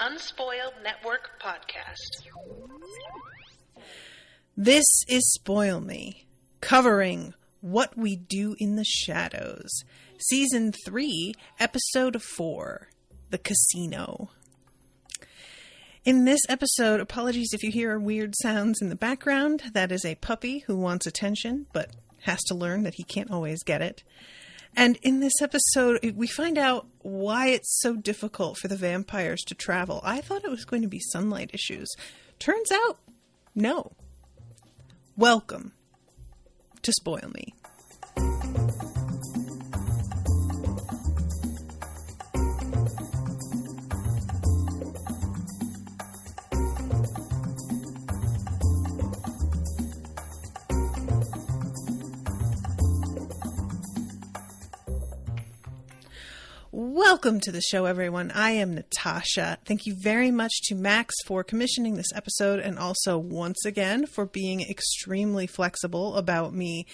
Unspoiled Network podcast. This is Spoil Me, covering What We Do in the Shadows, Season 3, Episode 4, The Casino. In this episode, apologies if you hear weird sounds in the background. That is a puppy who wants attention, but has to learn that he can't always get it. And in this episode, we find out why it's so difficult for the vampires to travel. I thought it was going to be sunlight issues. Turns out, no. Welcome to Spoil Me. Welcome to the show, everyone. I am Natasha. Thank you very much to Max for commissioning this episode, and also once again for being extremely flexible about me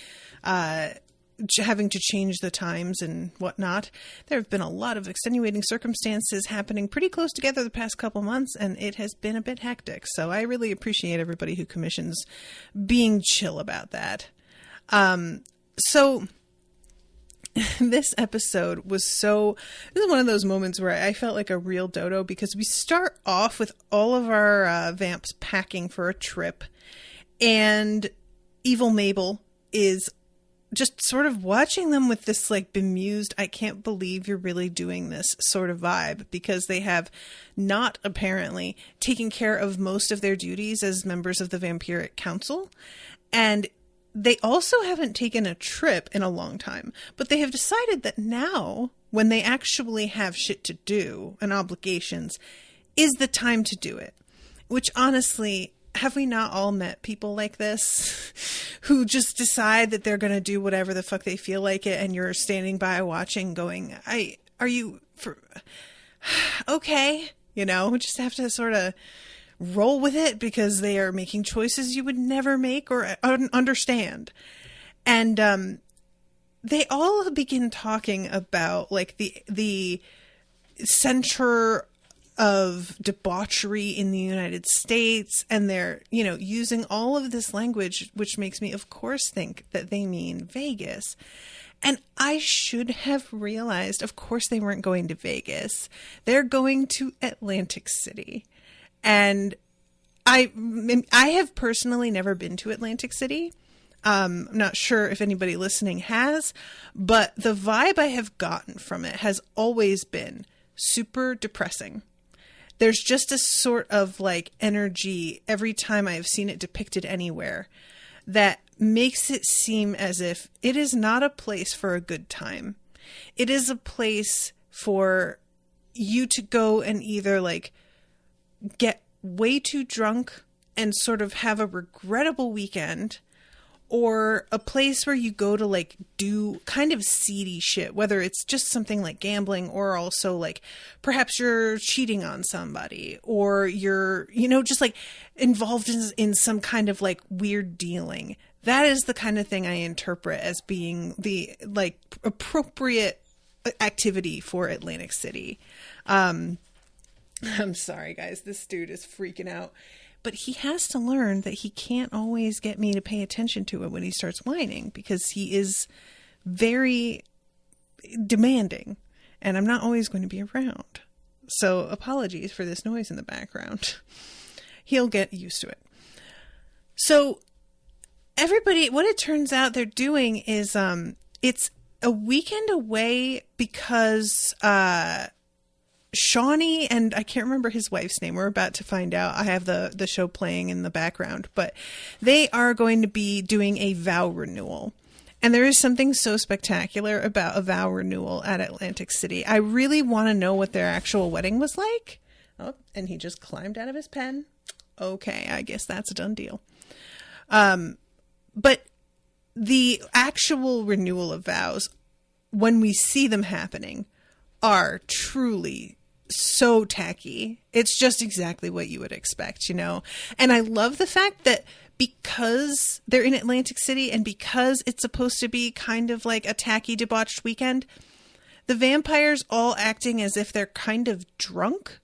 having to change the times and whatnot. There have been a lot of extenuating circumstances happening pretty close together the past couple months, and it has been a bit hectic. So I really appreciate everybody who commissions being chill about that. This episode was this is one of those moments where I felt like a real dodo, because we start off with all of our vamps packing for a trip, and Evil Mabel is just sort of watching them with this like bemused, I can't believe you're really doing this sort of vibe, because they have not apparently taken care of most of their duties as members of the Vampiric Council, and they also haven't taken a trip in a long time, but they have decided that now, when they actually have shit to do and obligations, is the time to do it. Which honestly, have we not all met people like this who just decide that they're going to do whatever the fuck they feel like it, and you're standing by watching going, okay, just have to sort of roll with it, because they are making choices you would never make or understand. And they all begin talking about like the center of debauchery in the United States, and they're using all of this language, which makes me of course think that they mean Vegas. And I should have realized, of course they weren't going to Vegas. They're going to Atlantic City. And I have personally never been to Atlantic City. I'm not sure if anybody listening has, but the vibe I have gotten from it has always been super depressing. There's just a sort of like energy every time I've seen it depicted anywhere that makes it seem as if it is not a place for a good time. It is a place for you to go and either like get way too drunk and sort of have a regrettable weekend, or a place where you go to like do kind of seedy shit, whether it's just something like gambling, or also like perhaps you're cheating on somebody, or you're just like involved in some kind of like weird dealing. That is the kind of thing I interpret as being the like appropriate activity for Atlantic City. I'm sorry, guys. This dude is freaking out. But he has to learn that he can't always get me to pay attention to it when he starts whining, because he is very demanding, and I'm not always going to be around. So apologies for this noise in the background. He'll get used to it. So everybody, what it turns out they're doing is it's a weekend away, because Shawnee and I can't remember his wife's name. We're about to find out. I have the show playing in the background, but they are going to be doing a vow renewal. And there is something so spectacular about a vow renewal at Atlantic City. I really want to know what their actual wedding was like. Oh, and he just climbed out of his pen. Okay, I guess that's a done deal. But the actual renewal of vows, when we see them happening, are truly so tacky. It's just exactly what you would expect, And I love the fact that because they're in Atlantic City, and because it's supposed to be kind of like a tacky, debauched weekend, the vampires all acting as if they're kind of drunk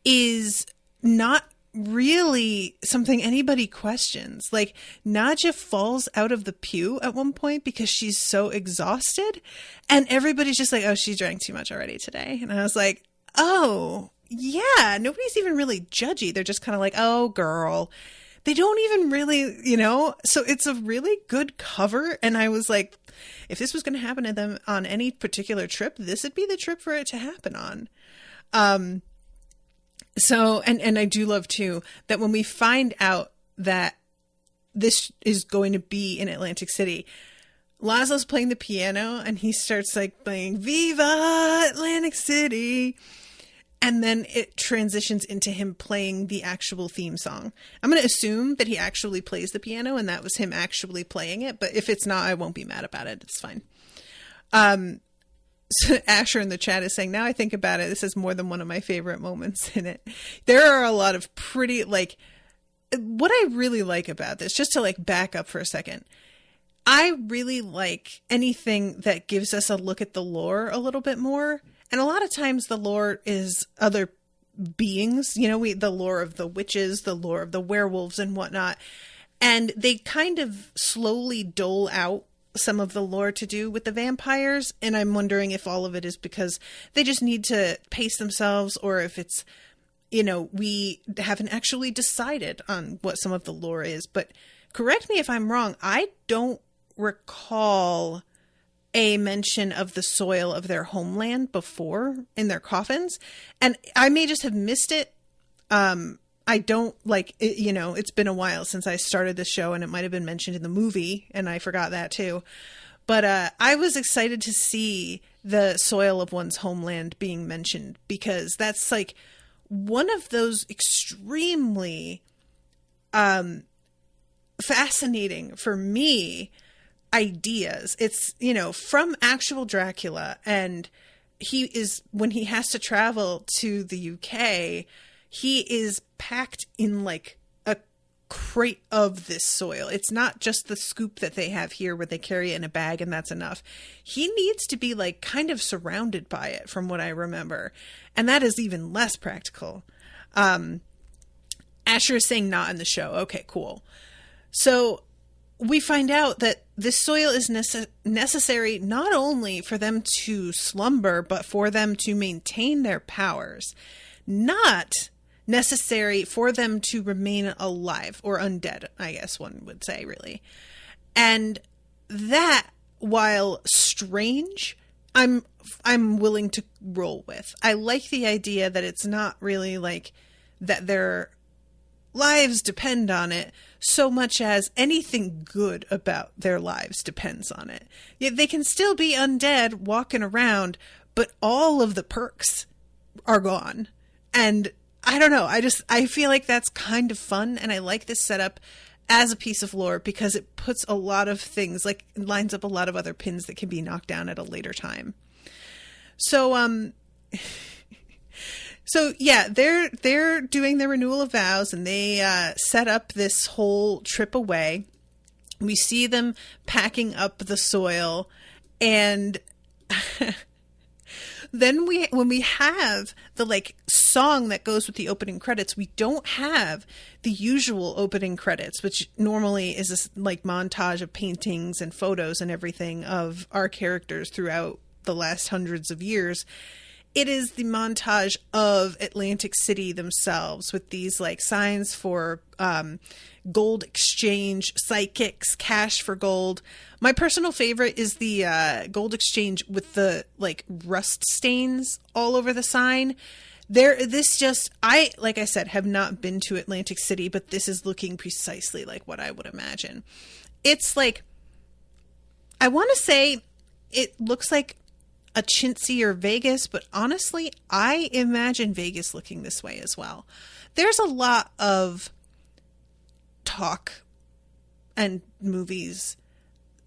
is not really something anybody questions. Like, Nadja falls out of the pew at one point because she's so exhausted, and everybody's just like, oh, she drank too much already today. And I was like, oh, yeah, nobody's even really judgy. They're just kind of like, oh, girl. They don't even really, so it's a really good cover. And I was like, if this was going to happen to them on any particular trip, this would be the trip for it to happen on. So, and I do love too, that when we find out that this is going to be in Atlantic City, Laszlo's playing the piano and he starts like playing Viva Atlantic City. And then it transitions into him playing the actual theme song. I'm going to assume that he actually plays the piano and that was him actually playing it. But if it's not, I won't be mad about it. It's fine. So Asher in the chat is saying, now I think about it, this is more than one of my favorite moments in it. There are a lot of pretty, like, what I really like about this, just to like back up for a second, I really like anything that gives us a look at the lore a little bit more. And a lot of times the lore is other beings, the lore of the witches, the lore of the werewolves and whatnot. And they kind of slowly dole out some of the lore to do with the vampires. And I'm wondering if all of it is because they just need to pace themselves, or if it's, we haven't actually decided on what some of the lore is. But correct me if I'm wrong. I don't recall a mention of the soil of their homeland before in their coffins. And I may just have missed it. I don't like it, it's been a while since I started the show, and it might've been mentioned in the movie and I forgot that too. But, I was excited to see the soil of one's homeland being mentioned, because that's like one of those extremely, fascinating for me ideas. It's, from actual Dracula, and when he has to travel to the UK, he is packed in like a crate of this soil. It's not just the scoop that they have here where they carry it in a bag and that's enough. He needs to be like kind of surrounded by it, from what I remember. And that is even less practical. Asher is saying not in the show. Okay, cool. So we find out that this soil is necessary not only for them to slumber, but for them to maintain their powers. Not necessary for them to remain alive, or undead, I guess one would say, really. And that, while strange, I'm willing to roll with. I like the idea that it's not really like that their lives depend on it so much as anything good about their lives depends on it. Yet they can still be undead walking around, but all of the perks are gone. And I don't know. I feel like that's kind of fun. And I like this setup as a piece of lore because it puts a lot of things, like lines up a lot of other pins that can be knocked down at a later time. So, yeah, they're doing their renewal of vows, and they set up this whole trip away. We see them packing up the soil, and then when we have the like song that goes with the opening credits, we don't have the usual opening credits, which normally is this like montage of paintings and photos and everything of our characters throughout the last hundreds of years. It is the montage of Atlantic City themselves, with these like signs for gold exchange, psychics, cash for gold. My personal favorite is the gold exchange with the like rust stains all over the sign. Like I said, have not been to Atlantic City, but this is looking precisely like what I would imagine. It's like, I want to say it looks like a chintzy or Vegas, but honestly, I imagine Vegas looking this way as well. There's a lot of talk and movies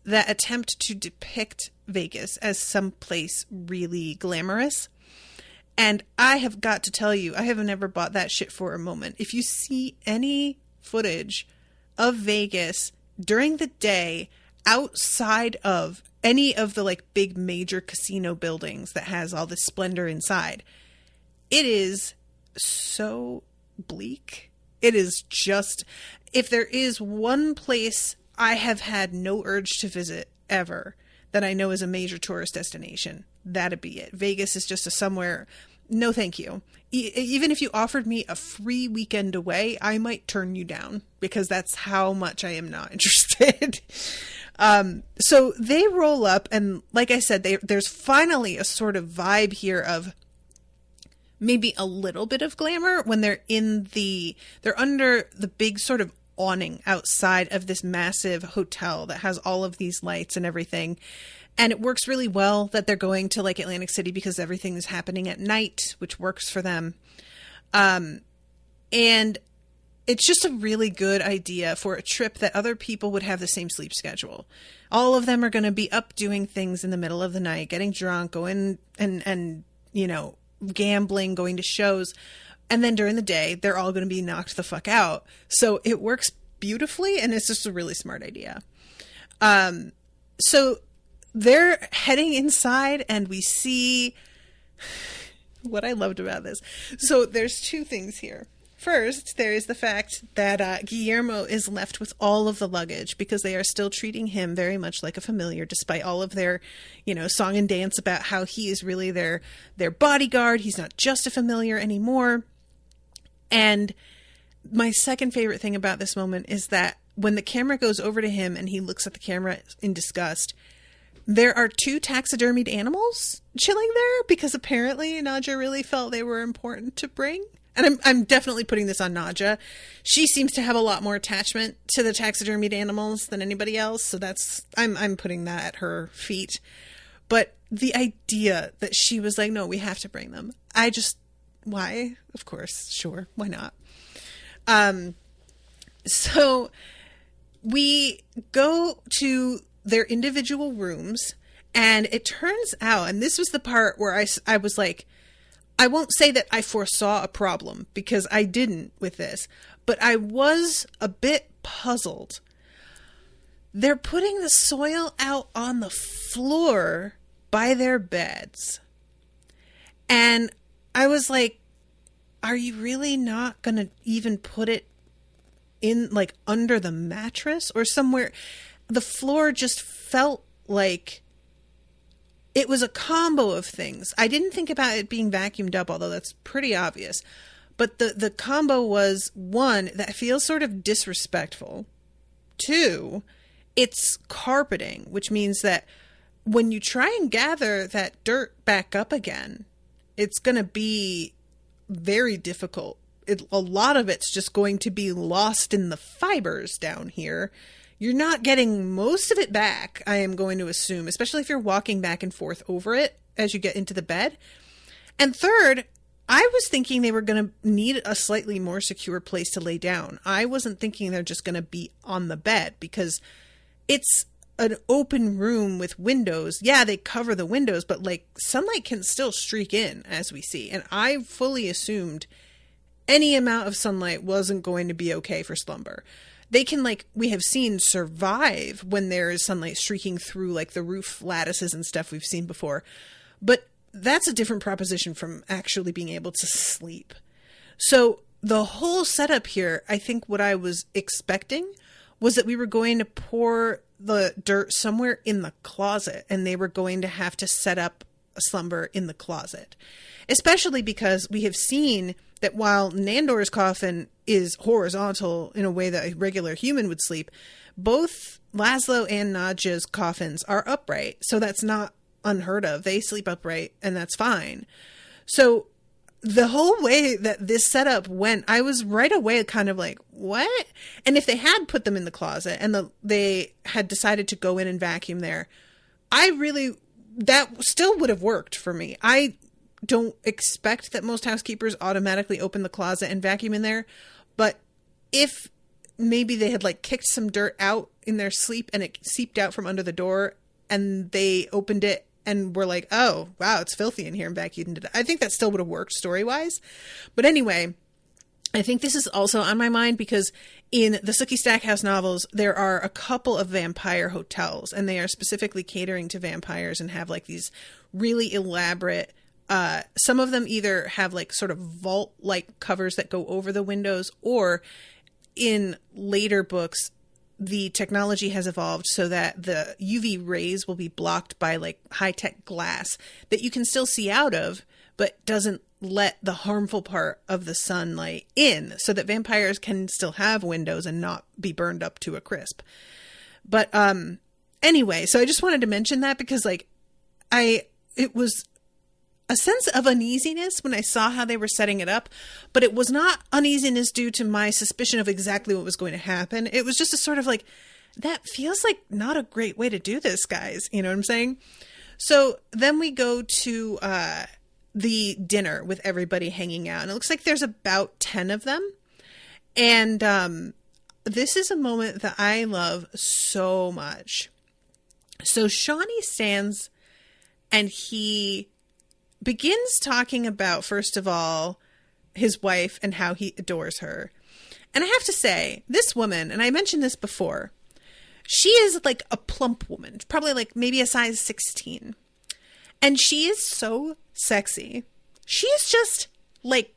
that attempt to depict Vegas as someplace really glamorous. And I have got to tell you, I have never bought that shit for a moment. If you see any footage of Vegas during the day outside of any of the like big major casino buildings that has all this splendor inside, it is so bleak. It is just, if there is one place I have had no urge to visit ever that I know is a major tourist destination, that'd be it. Vegas is just a somewhere, no thank you. Even if you offered me a free weekend away, I might turn you down because that's how much I am not interested. So they roll up, and like I said, there's finally a sort of vibe here of maybe a little bit of glamour when they're under the big sort of awning outside of this massive hotel that has all of these lights and everything. And it works really well that they're going to like Atlantic City because everything is happening at night, which works for them. And it's just a really good idea for a trip that other people would have the same sleep schedule. All of them are going to be up doing things in the middle of the night, getting drunk, going and gambling, going to shows. And then during the day, they're all going to be knocked the fuck out. So it works beautifully, and it's just a really smart idea. So they're heading inside, and we see what I loved about this. So there's two things here. First, there is the fact that Guillermo is left with all of the luggage because they are still treating him very much like a familiar, despite all of their, song and dance about how he is really their bodyguard. He's not just a familiar anymore. And my second favorite thing about this moment is that when the camera goes over to him and he looks at the camera in disgust, there are two taxidermied animals chilling there because apparently Nadja really felt they were important to bring. And I'm definitely putting this on Nadja. She seems to have a lot more attachment to the taxidermied animals than anybody else. So I'm putting that at her feet. But the idea that she was like, no, we have to bring them. Why? Of course. Sure. Why not? So we go to their individual rooms, and it turns out, and this was the part where I was like, I won't say that I foresaw a problem because I didn't with this, but I was a bit puzzled. They're putting the soil out on the floor by their beds. And I was like, are you really not going to even put it in like under the mattress or somewhere? The floor just felt like it was a combo of things. I didn't think about it being vacuumed up, although that's pretty obvious. But the combo was, one, that feels sort of disrespectful. Two, it's carpeting, which means that when you try and gather that dirt back up again, it's going to be very difficult. A lot of it's just going to be lost in the fibers down here. You're not getting most of it back, I am going to assume, especially if you're walking back and forth over it as you get into the bed. And third, I was thinking they were going to need a slightly more secure place to lay down. I wasn't thinking they're just going to be on the bed because it's an open room with windows. Yeah, they cover the windows, but like sunlight can still streak in, as we see. And I fully assumed any amount of sunlight wasn't going to be okay for slumber. They can, like we have seen, survive when there is sunlight streaking through like the roof lattices and stuff we've seen before. But that's a different proposition from actually being able to sleep. So the whole setup here, I think what I was expecting was that we were going to pour the dirt somewhere in the closet and they were going to have to set up a slumber in the closet. Especially because we have seen that while Nandor's coffin is horizontal in a way that a regular human would sleep, both Laszlo and Nadja's coffins are upright. So that's not unheard of. They sleep upright and that's fine. So the whole way that this setup went, I was right away kind of like, what? And if they had put them in the closet and they had decided to go in and vacuum there, that still would have worked for me. I don't expect that most housekeepers automatically open the closet and vacuum in there. But if maybe they had like kicked some dirt out in their sleep and it seeped out from under the door and they opened it and were like, oh, wow, it's filthy in here and vacuumed it, I think that still would have worked story-wise. But anyway, I think this is also on my mind because in the Sookie Stackhouse novels, there are a couple of vampire hotels and they are specifically catering to vampires and have like these really elaborate Some of them either have like sort of vault-like covers that go over the windows, or in later books, the technology has evolved so that the UV rays will be blocked by like high-tech glass that you can still see out of, but doesn't let the harmful part of the sunlight in, so that vampires can still have windows and not be burned up to a crisp. But anyway, so I just wanted to mention that because like it was a sense of uneasiness when I saw how they were setting it up, but it was not uneasiness due to my suspicion of exactly what was going to happen. It was just a sort of like, that feels like not a great way to do this, guys. You know what I'm saying? So then we go to the dinner with everybody hanging out, and it looks like there's about 10 of them. And this is a moment that I love so much. So Shawnee stands and he begins talking about, first of all, his wife and how he adores her. And I have to say, this woman, and I mentioned this before, she is like a plump woman, probably like maybe a size 16. And she is so sexy. She is just like,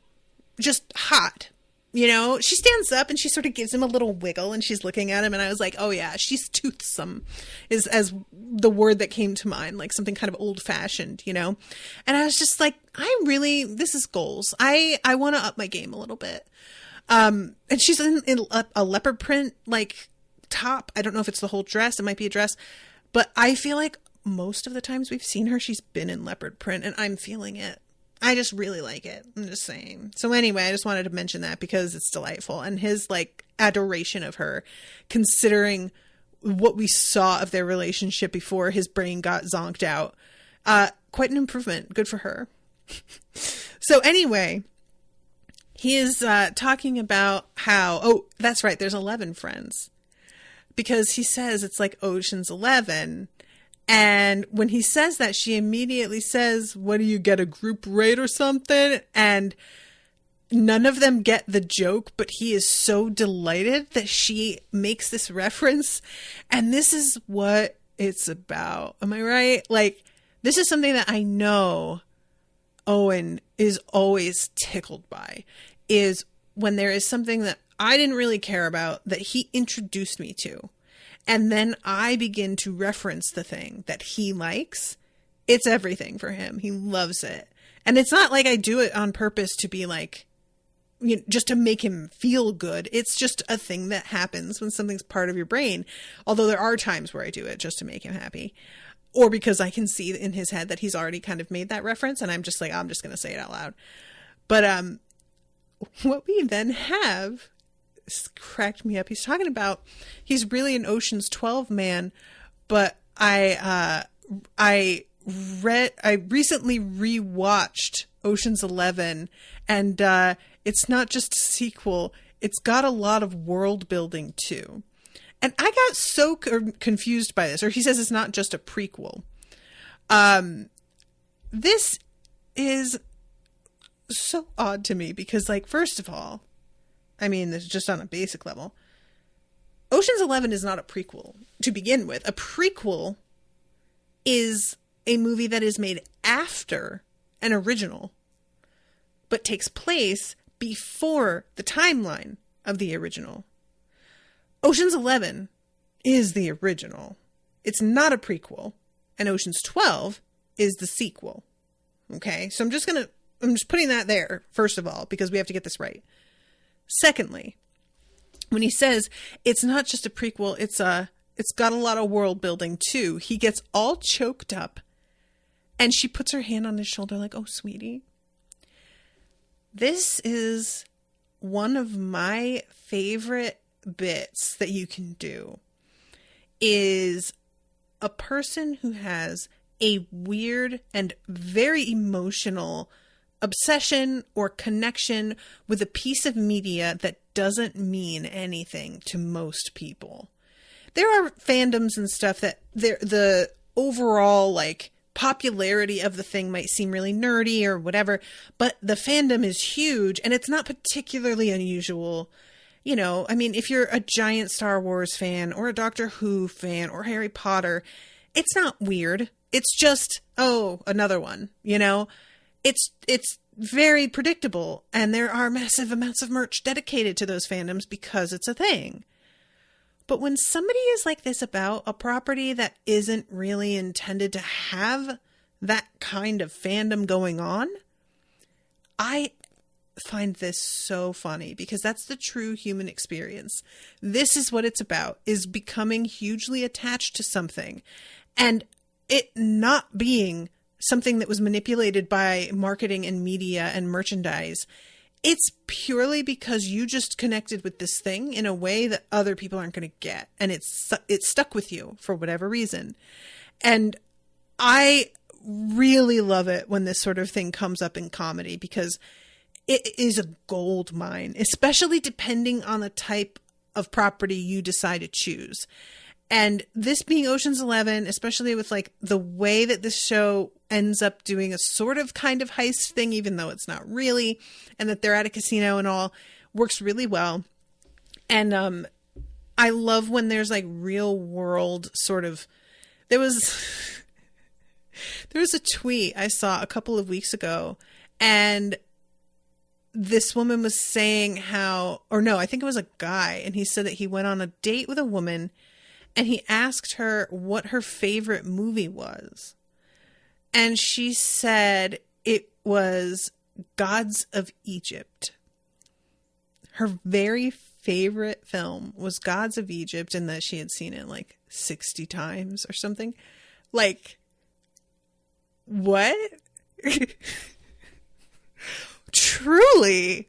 just hot. You know, she stands up and she sort of gives him a little wiggle and she's looking at him. And I was like, oh yeah, she's toothsome is as the word that came to mind, like something kind of old fashioned, you know? And I was just like, this is goals. I want to up my game a little bit. And she's in a leopard print, like top. I don't know if it's the whole dress. It might be a dress, but I feel like most of the times we've seen her, she's been in leopard print, and I'm feeling it. I just really like it. I'm just saying. So anyway, I just wanted to mention that because it's delightful. And his like adoration of her, considering what we saw of their relationship before his brain got zonked out. Quite an improvement. Good for her. So anyway, he is talking about how, oh, that's right, there's 11 friends. Because he says it's like Ocean's 11. And when he says that, she immediately says, what do you get, a group rate or something? And none of them get the joke, but he is so delighted that she makes this reference. And this is what it's about. Am I right? Like, this is something that I know Owen is always tickled by, is when there is something that I didn't really care about that he introduced me to. And then I begin to reference the thing that he likes. It's everything for him. He loves it. And it's not like I do it on purpose to be like, you know, just to make him feel good. It's just a thing that happens when something's part of your brain. Although there are times where I do it just to make him happy. Or because I can see in his head that he's already kind of made that reference. And I'm just like, I'm just going to say it out loud. But what we then have cracked me up. He's talking about, he's really an Ocean's 12 man, but I recently rewatched Ocean's 11, and it's not just a sequel, it's got a lot of world building too. And I got so confused by this, or he says it's not just a prequel. This is so odd to me because, like, first of all, I mean, this is just on a basic level. Ocean's 11 is not a prequel to begin with. A prequel is a movie that is made after an original, but takes place before the timeline of the original. Ocean's 11 is the original. It's not a prequel. And Ocean's 12 is the sequel. Okay? So I'm just putting that there, first of all, because we have to get this right. Secondly, when he says it's not just a prequel, it's got a lot of world building too, he gets all choked up and she puts her hand on his shoulder like, oh, sweetie. This is one of my favorite bits that you can do, is a person who has a weird and very emotional obsession or connection with a piece of media that doesn't mean anything to most people. There are fandoms and stuff that the overall like popularity of the thing might seem really nerdy or whatever, but the fandom is huge and it's not particularly unusual. You know, I mean, if you're a giant Star Wars fan or a Doctor Who fan or Harry Potter, it's not weird. It's just, oh, another one, you know? it's very predictable, and there are massive amounts of merch dedicated to those fandoms because it's a thing. But when somebody is like this about a property that isn't really intended to have that kind of fandom going on, I find this so funny, because that's the true human experience. This is what it's about, is becoming hugely attached to something and it not being something that was manipulated by marketing and media and merchandise. It's purely because you just connected with this thing in a way that other people aren't going to get. And it's stuck with you for whatever reason. And I really love it when this sort of thing comes up in comedy, because it is a gold mine, especially depending on the type of property you decide to choose. And this being Ocean's 11, especially with like the way that this show ends up doing a sort of kind of heist thing, even though it's not really, and that they're at a casino and all, works really well. And I love when there's like real world sort of, there was a tweet I saw a couple of weeks ago, and this woman was saying how, or no, I think it was a guy, and he said that he went on a date with a woman and he asked her what her favorite movie was. And she said it was Gods of Egypt. Her very favorite film was Gods of Egypt, and that she had seen it like 60 times or something. Like, what? Truly,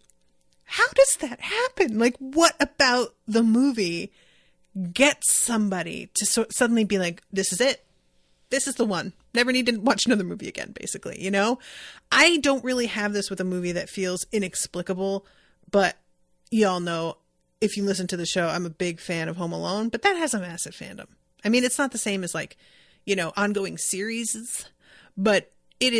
how does that happen? Like, what about the movie gets somebody to suddenly be like, this is it. This is the one. Never need to watch another movie again, basically, you know? I don't really have this with a movie that feels inexplicable, but y'all know, if you listen to the show, I'm a big fan of Home Alone, but that has a massive fandom. I mean, it's not the same as like, you know, ongoing series, but it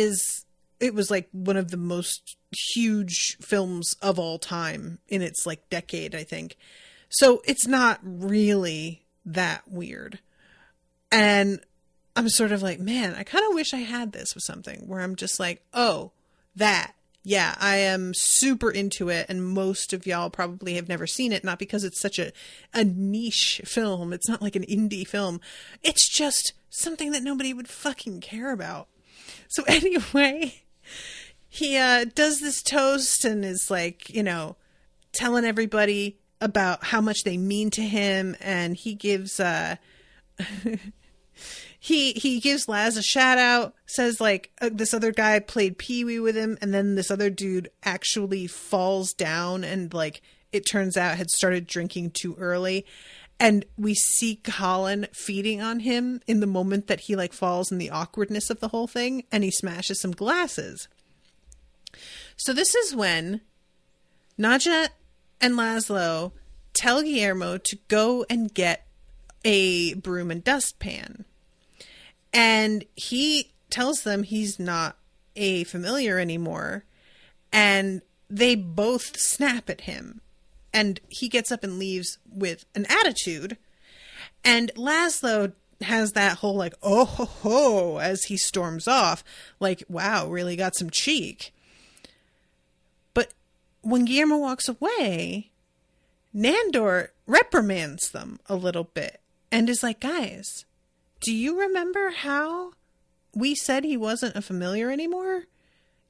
was like one of the most huge films of all time in its like decade, I think. So it's not really that weird. And I'm sort of like, man, I kind of wish I had this with something where I'm just like, oh, that. Yeah, I am super into it. And most of y'all probably have never seen it. Not because it's such a niche film. It's not like an indie film. It's just something that nobody would fucking care about. So anyway, he does this toast and is like, you know, telling everybody about how much they mean to him, and he gives he gives Laz a shout out, says like this other guy played Pee-wee with him, and then this other dude actually falls down and like it turns out had started drinking too early, and we see Colin feeding on him in the moment that he like falls in the awkwardness of the whole thing, and he smashes some glasses. So this is when Nadja and Laszlo tell Guillermo to go and get a broom and dustpan. And he tells them he's not a familiar anymore. And they both snap at him. And he gets up and leaves with an attitude. And Laszlo has that whole like, oh ho ho, as he storms off. Like, wow, really got some cheek. But when Guillermo walks away, Nandor reprimands them a little bit and is like, guys, do you remember how we said he wasn't a familiar anymore?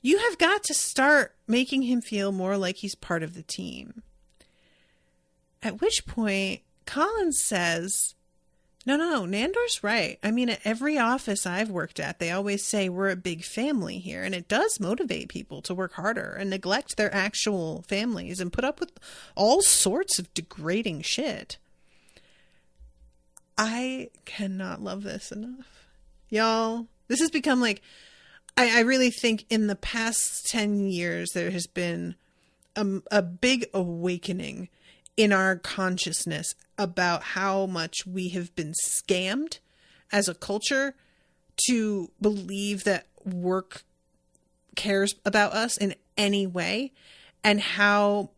You have got to start making him feel more like he's part of the team. At which point, Colin says, no, Nandor's right. I mean, at every office I've worked at, they always say we're a big family here, and it does motivate people to work harder and neglect their actual families and put up with all sorts of degrading shit. I cannot love this enough. Y'all, this has become like, I really think in the past 10 years, there has been a big awakening in our consciousness about how much we have been scammed as a culture to believe that work cares about us in any way, and how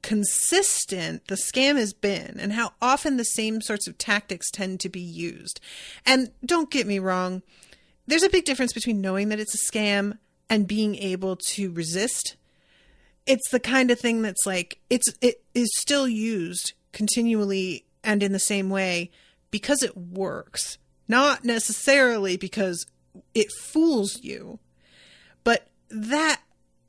consistent the scam has been, and how often the same sorts of tactics tend to be used. And don't get me wrong, there's a big difference between knowing that it's a scam and being able to resist. It's the kind of thing that's like, it is still used continually and in the same way because it works. Not necessarily because it fools you, but that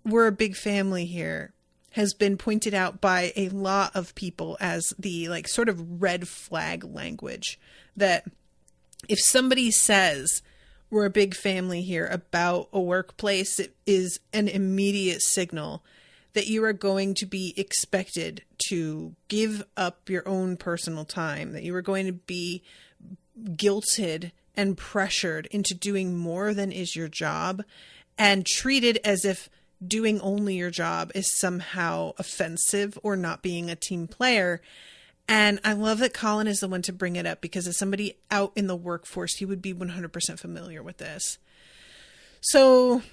we're a big family here has been pointed out by a lot of people as the like sort of red flag language, that if somebody says we're a big family here about a workplace, it is an immediate signal that you are going to be expected to give up your own personal time, that you are going to be guilted and pressured into doing more than is your job, and treated as if doing only your job is somehow offensive or not being a team player. And I love that Colin is the one to bring it up, because as somebody out in the workforce, he would be 100% familiar with this. So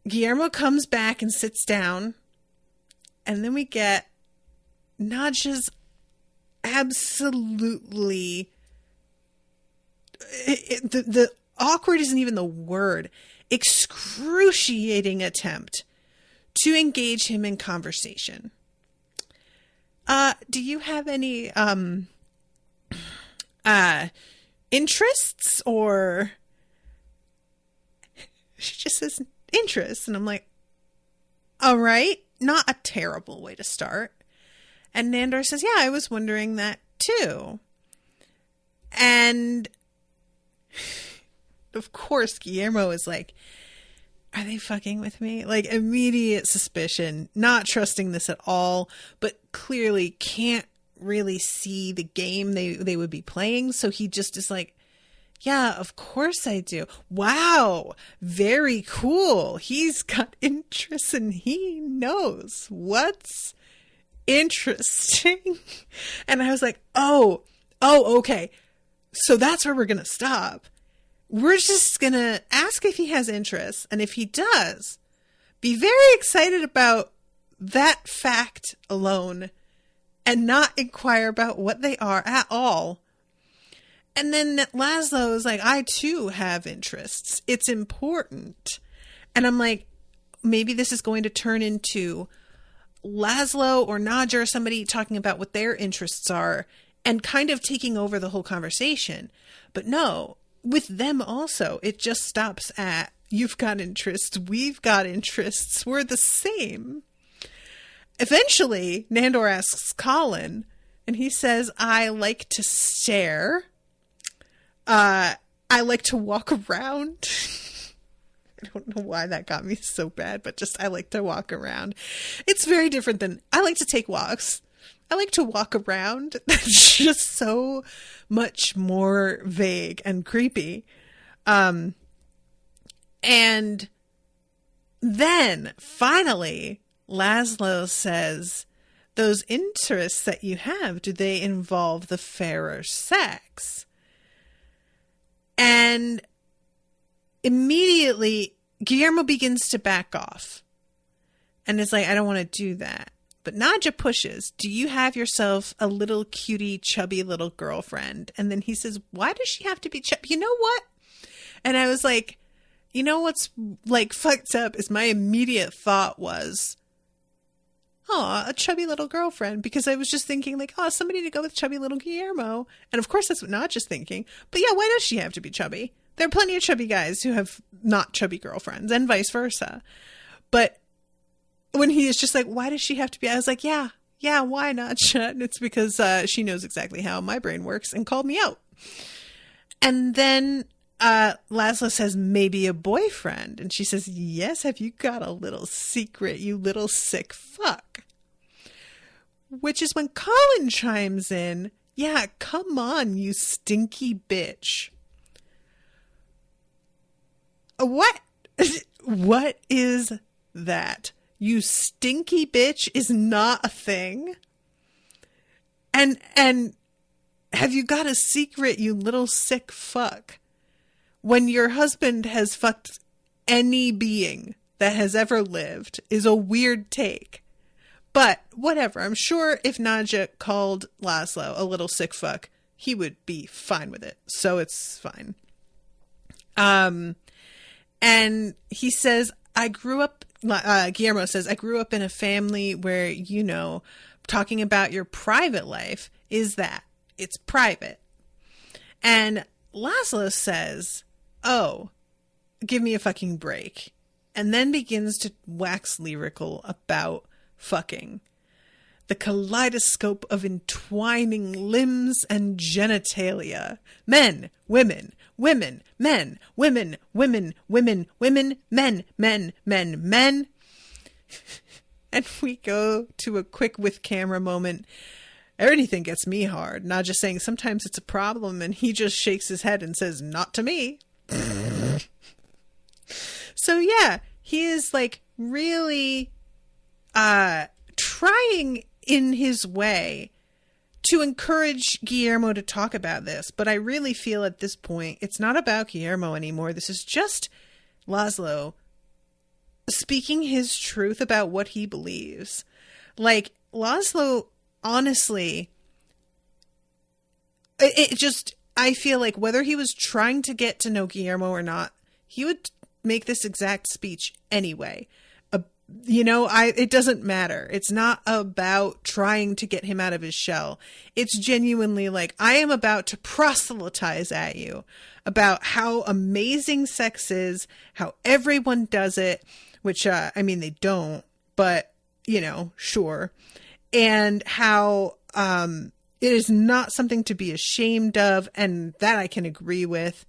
Guillermo comes back and sits down, and then we get Nadja's absolutely... the awkward isn't even the word. Excruciating attempt to engage him in conversation. Do you have any interests? Or she just says interests, and I'm like, all right, not a terrible way to start. And Nandor says, yeah, I was wondering that too. And of course, Guillermo is like, are they fucking with me? Like, immediate suspicion, not trusting this at all, but clearly can't really see the game they would be playing. So he just is like, yeah, of course I do. Wow, very cool. He's got interests and he knows what's interesting. And I was like, oh, okay. So that's where we're going to stop. We're just going to ask if he has interests. And if he does, be very excited about that fact alone and not inquire about what they are at all. And then Laszlo is like, I too have interests. It's important. And I'm like, maybe this is going to turn into Laszlo or Nadja or somebody talking about what their interests are and kind of taking over the whole conversation. But no, with them also, it just stops at, you've got interests, we've got interests, we're the same. Eventually, Nandor asks Colin, and he says, I like to stare. I like to walk around. I don't know why that got me so bad, but just I like to walk around. It's very different than I like to take walks. I like to walk around. That's just so much more vague and creepy. And then finally, Laszlo says, those interests that you have, do they involve the fairer sex? And immediately, Guillermo begins to back off. And is like, I don't want to do that. But Nadja pushes, do you have yourself a little cutie, chubby little girlfriend? And then he says, why does she have to be chubby? You know what? And I was like, you know what's like fucked up is my immediate thought was, oh, a chubby little girlfriend. Because I was just thinking like, oh, somebody to go with chubby little Guillermo. And of course that's what Nadja's thinking. But yeah, why does she have to be chubby? There are plenty of chubby guys who have not chubby girlfriends and vice versa. But when he is just like, why does she have to be? I was like, yeah, why not? And it's because she knows exactly how my brain works and called me out. And then Laszlo says, maybe a boyfriend. And she says, yes, have you got a little secret, you little sick fuck? Which is when Colin chimes in, yeah, come on, you stinky bitch. What? What is that? You stinky bitch is not a thing. And have you got a secret, you little sick fuck? When your husband has fucked any being that has ever lived is a weird take. But whatever. I'm sure if Nadja called Laszlo a little sick fuck, he would be fine with it. So it's fine. And he says, Guillermo says, I grew up in a family where, talking about your private life is that it's private. And Laszlo says, oh, give me a fucking break. And then begins to wax lyrical about fucking. The kaleidoscope of entwining limbs and genitalia. Men, women, women, men, women, women, women, women, men, men, men, men. And we go to a quick with camera moment. Everything gets me hard. Not just saying sometimes it's a problem, and he just shakes his head and says, not to me. So yeah, he is like really trying in his way to encourage Guillermo to talk about this. But I really feel at this point, it's not about Guillermo anymore. This is just Laszlo speaking his truth about what he believes. Like, Laszlo, honestly, I feel like whether he was trying to get to know Guillermo or not, he would make this exact speech anyway. It doesn't matter. It's not about trying to get him out of his shell. It's genuinely like, I am about to proselytize at you about how amazing sex is, how everyone does it, which, they don't, but, sure. And how it is not something to be ashamed of, and that I can agree with.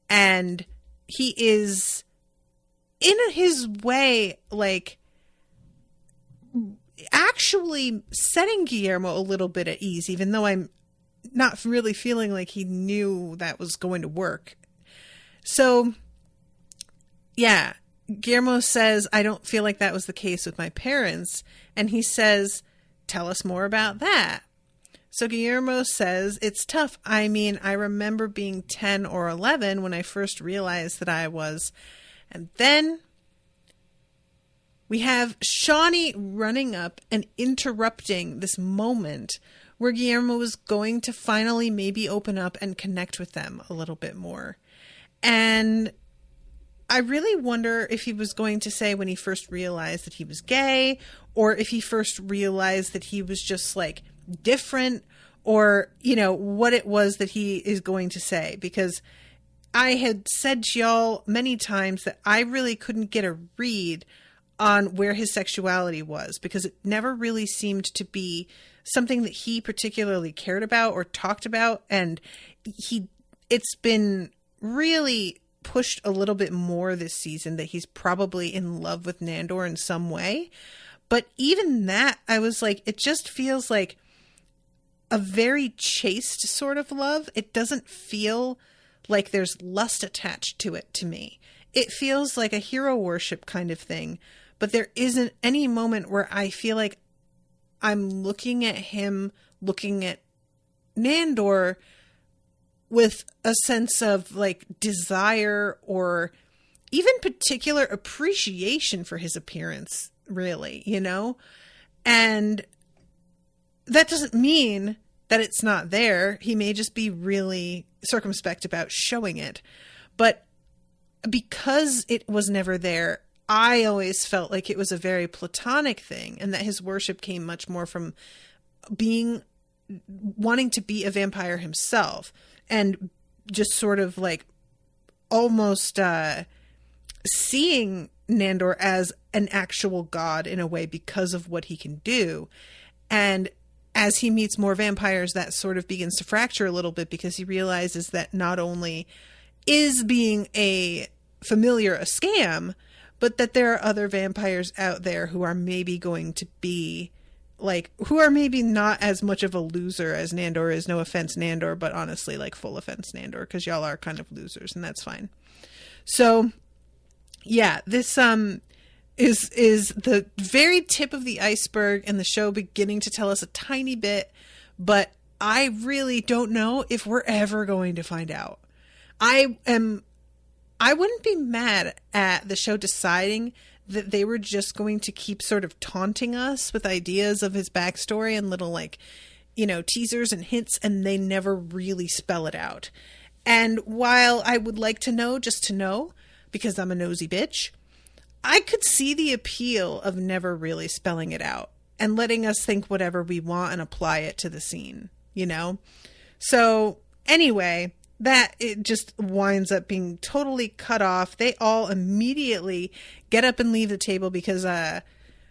And he is, in his way, like, actually setting Guillermo a little bit at ease, even though I'm not really feeling like he knew that was going to work. So, yeah, Guillermo says, I don't feel like that was the case with my parents. And he says, tell us more about that. So Guillermo says, it's tough. I remember being 10 or 11 when I first realized that I was. And then we have Seanie running up and interrupting this moment where Guillermo was going to finally maybe open up and connect with them a little bit more. And I really wonder if he was going to say when he first realized that he was gay, or if he first realized that he was just like different, or, what it was that he is going to say. Because I had said to y'all many times that I really couldn't get a read on where his sexuality was, because it never really seemed to be something that he particularly cared about or talked about. And it's been really pushed a little bit more this season that he's probably in love with Nandor in some way. But even that, I was like, it just feels like a very chaste sort of love. It doesn't feel like there's lust attached to it to me. It feels like a hero worship kind of thing. But there isn't any moment where I feel like I'm looking at him, looking at Nandor with a sense of like desire or even particular appreciation for his appearance, really, And that doesn't mean that it's not there. He may just be really circumspect about showing it. But because it was never there, I always felt like it was a very platonic thing, and that his worship came much more from wanting to be a vampire himself, and just sort of like almost seeing Nandor as an actual god in a way because of what he can do. And as he meets more vampires, that sort of begins to fracture a little bit, because he realizes that not only is being a familiar a scam, but that there are other vampires out there who are maybe going to be like, who are maybe not as much of a loser as Nandor is. No offense, Nandor, but honestly, like, full offense, Nandor, because y'all are kind of losers, and that's fine. So, yeah, this is the very tip of the iceberg, and the show beginning to tell us a tiny bit, but I really don't know if we're ever going to find out. I wouldn't be mad at the show deciding that they were just going to keep sort of taunting us with ideas of his backstory and little, like, teasers and hints, and they never really spell it out. And while I would like to know just to know, because I'm a nosy bitch, I could see the appeal of never really spelling it out and letting us think whatever we want and apply it to the scene, you know? So anyway, that it just winds up being totally cut off. They all immediately get up and leave the table because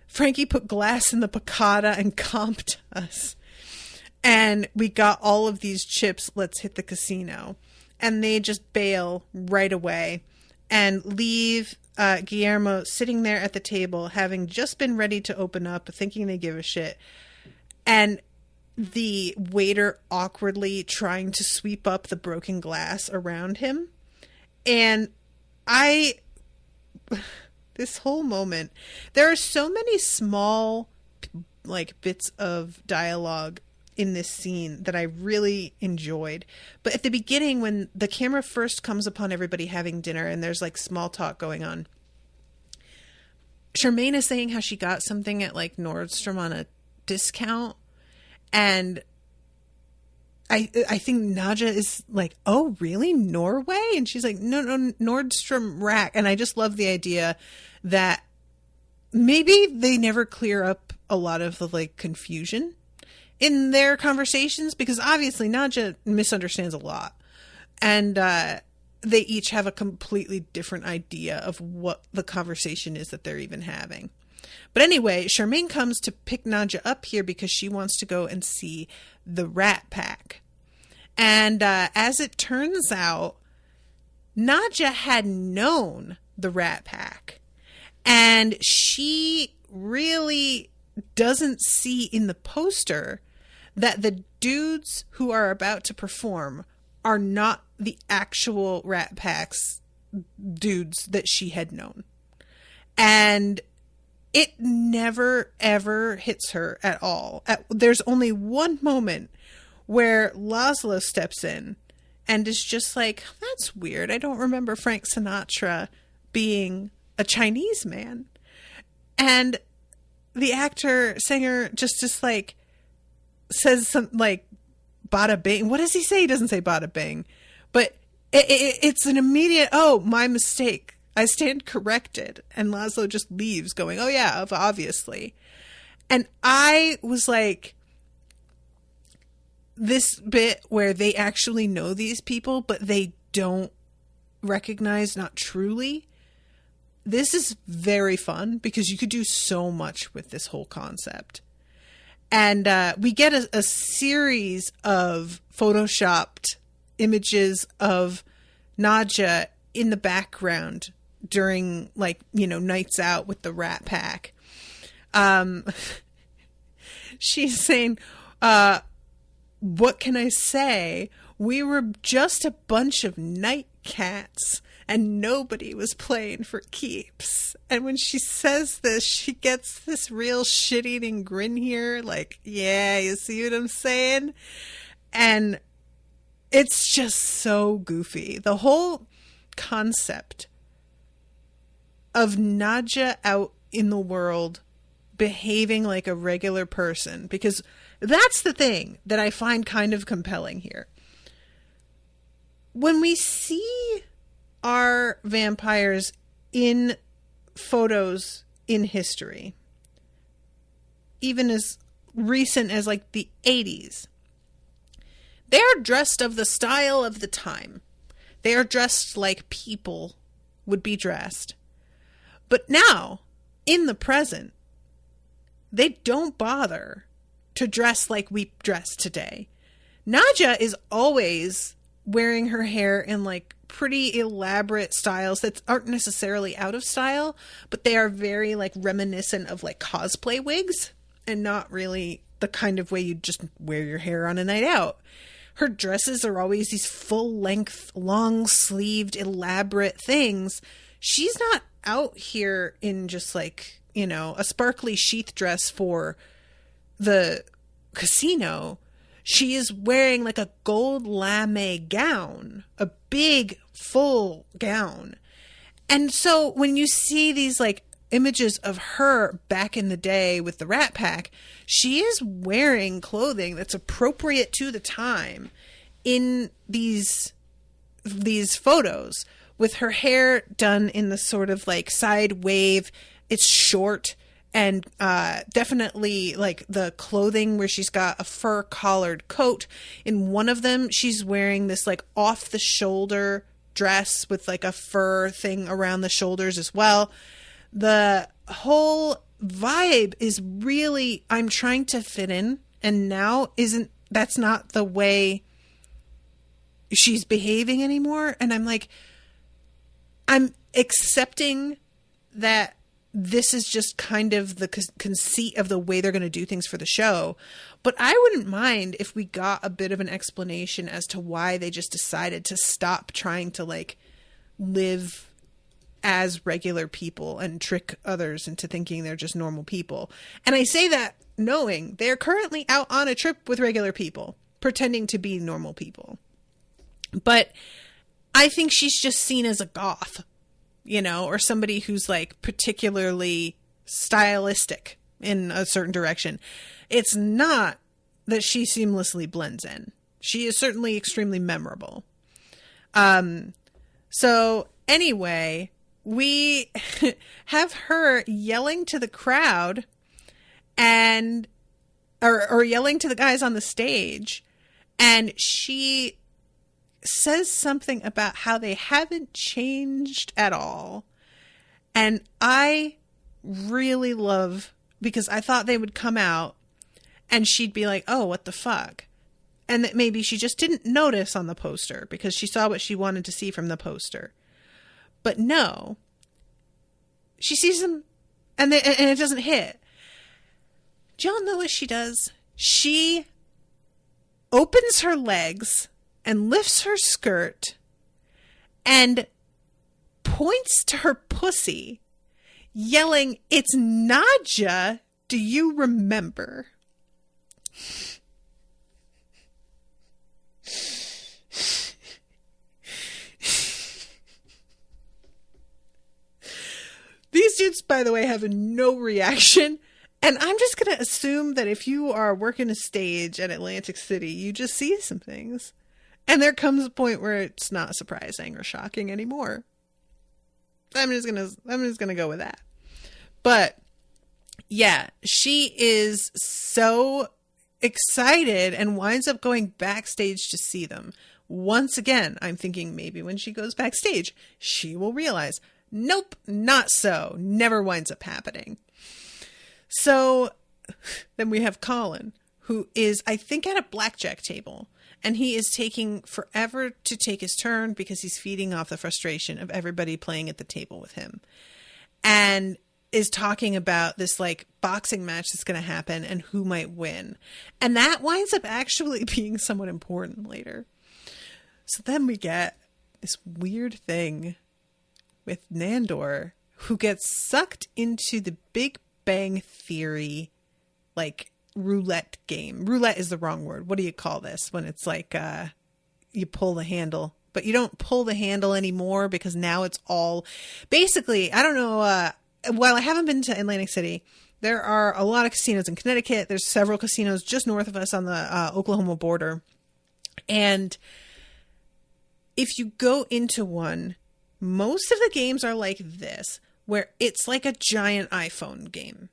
Frankie put glass in the piccata and comped us. And we got all of these chips. Let's hit the casino. And they just bail right away and leave Guillermo sitting there at the table, having just been ready to open up, thinking they give a shit. And the waiter awkwardly trying to sweep up the broken glass around him. And this whole moment, there are so many small, like, bits of dialogue in this scene that I really enjoyed. But at the beginning, when the camera first comes upon everybody having dinner and there's like small talk going on, Charmaine is saying how she got something at like Nordstrom on a discount. And I think Nadja is like, oh, really? Norway? And she's like, no, Nordstrom Rack. And I just love the idea that maybe they never clear up a lot of the like confusion in their conversations, because obviously Nadja misunderstands a lot. And they each have a completely different idea of what the conversation is that they're even having. But anyway, Charmaine comes to pick Nadja up here because she wants to go and see the Rat Pack. And as it turns out, Nadja had known the Rat Pack. And she really doesn't see in the poster that the dudes who are about to perform are not the actual Rat Pack's dudes that she had known. And it never, ever hits her at all. There's only one moment where Laszlo steps in and is just like, that's weird. I don't remember Frank Sinatra being a Chinese man. And the singer just like says something like, bada bing. What does he say? He doesn't say bada bing. But it's an immediate, oh, my mistake. I stand corrected. And Laszlo just leaves going, oh yeah, obviously. And I was like, this bit where they actually know these people, but they don't recognize, not truly. This is very fun because you could do so much with this whole concept. And we get a series of photoshopped images of Nadja in the background during, like, you know, nights out with the Rat Pack. She's saying, what can I say? We were just a bunch of night cats and nobody was playing for keeps. And when she says this, she gets this real shit-eating grin here. Like, yeah, you see what I'm saying? And it's just so goofy. The whole concept of Nadja out in the world behaving like a regular person, because that's the thing that I find kind of compelling here. When we see our vampires in photos in history, even as recent as like the 80s, they are dressed of the style of the time. They are dressed like people would be dressed. But now, in the present, they don't bother to dress like we dress today. Nadja is always wearing her hair in like pretty elaborate styles that aren't necessarily out of style, but they are very like reminiscent of like cosplay wigs and not really the kind of way you just wear your hair on a night out. Her dresses are always these full-length, long-sleeved, elaborate things. She's not out here in just like, you know, a sparkly sheath dress for the casino. She is wearing like a gold lame gown, a big, full gown. And so when you see these like images of her back in the day with the Rat Pack, she is wearing clothing that's appropriate to the time in these photos, with her hair done in the sort of like side wave. It's short, and definitely like the clothing where she's got a fur collared coat. In one of them, she's wearing this like off the shoulder dress with like a fur thing around the shoulders as well. The whole vibe is really, I'm trying to fit in, and now that's not the way she's behaving anymore. And I'm like, I'm accepting that this is just kind of the conceit of the way they're going to do things for the show. But I wouldn't mind if we got a bit of an explanation as to why they just decided to stop trying to like live as regular people and trick others into thinking they're just normal people. And I say that knowing they're currently out on a trip with regular people, pretending to be normal people. But I think she's just seen as a goth, or somebody who's like particularly stylistic in a certain direction. It's not that she seamlessly blends in. She is certainly extremely memorable. So anyway, we have her yelling to the crowd or yelling to the guys on the stage, and she says something about how they haven't changed at all. And I really love, because I thought they would come out and she'd be like, oh, what the fuck? And that maybe she just didn't notice on the poster because she saw what she wanted to see from the poster. But no, she sees them and it doesn't hit. Do y'all know what she does? She opens her legs and lifts her skirt and points to her pussy, yelling, "It's Nadja, do you remember?" These dudes, by the way, have no reaction. And I'm just going to assume that if you are working a stage at Atlantic City, you just see some things. And there comes a point where it's not surprising or shocking anymore. I'm just gonna go with that. But yeah, she is so excited and winds up going backstage to see them. Once again, I'm thinking maybe when she goes backstage, she will realize, nope, not so. Never winds up happening. So then we have Colin, who is, I think, at a blackjack table. And he is taking forever to take his turn because he's feeding off the frustration of everybody playing at the table with him. And is talking about this like boxing match that's going to happen and who might win. And that winds up actually being somewhat important later. So then we get this weird thing with Nandor, who gets sucked into the Big Bang Theory, like, roulette game. Roulette is the wrong word. What do you call this when it's like you pull the handle, but you don't pull the handle anymore because now it's all basically, I don't know, while I haven't been to Atlantic City, there are a lot of casinos in Connecticut. There's several casinos just north of us on the Oklahoma border. And if you go into one, most of the games are like this, where it's like a giant iPhone game.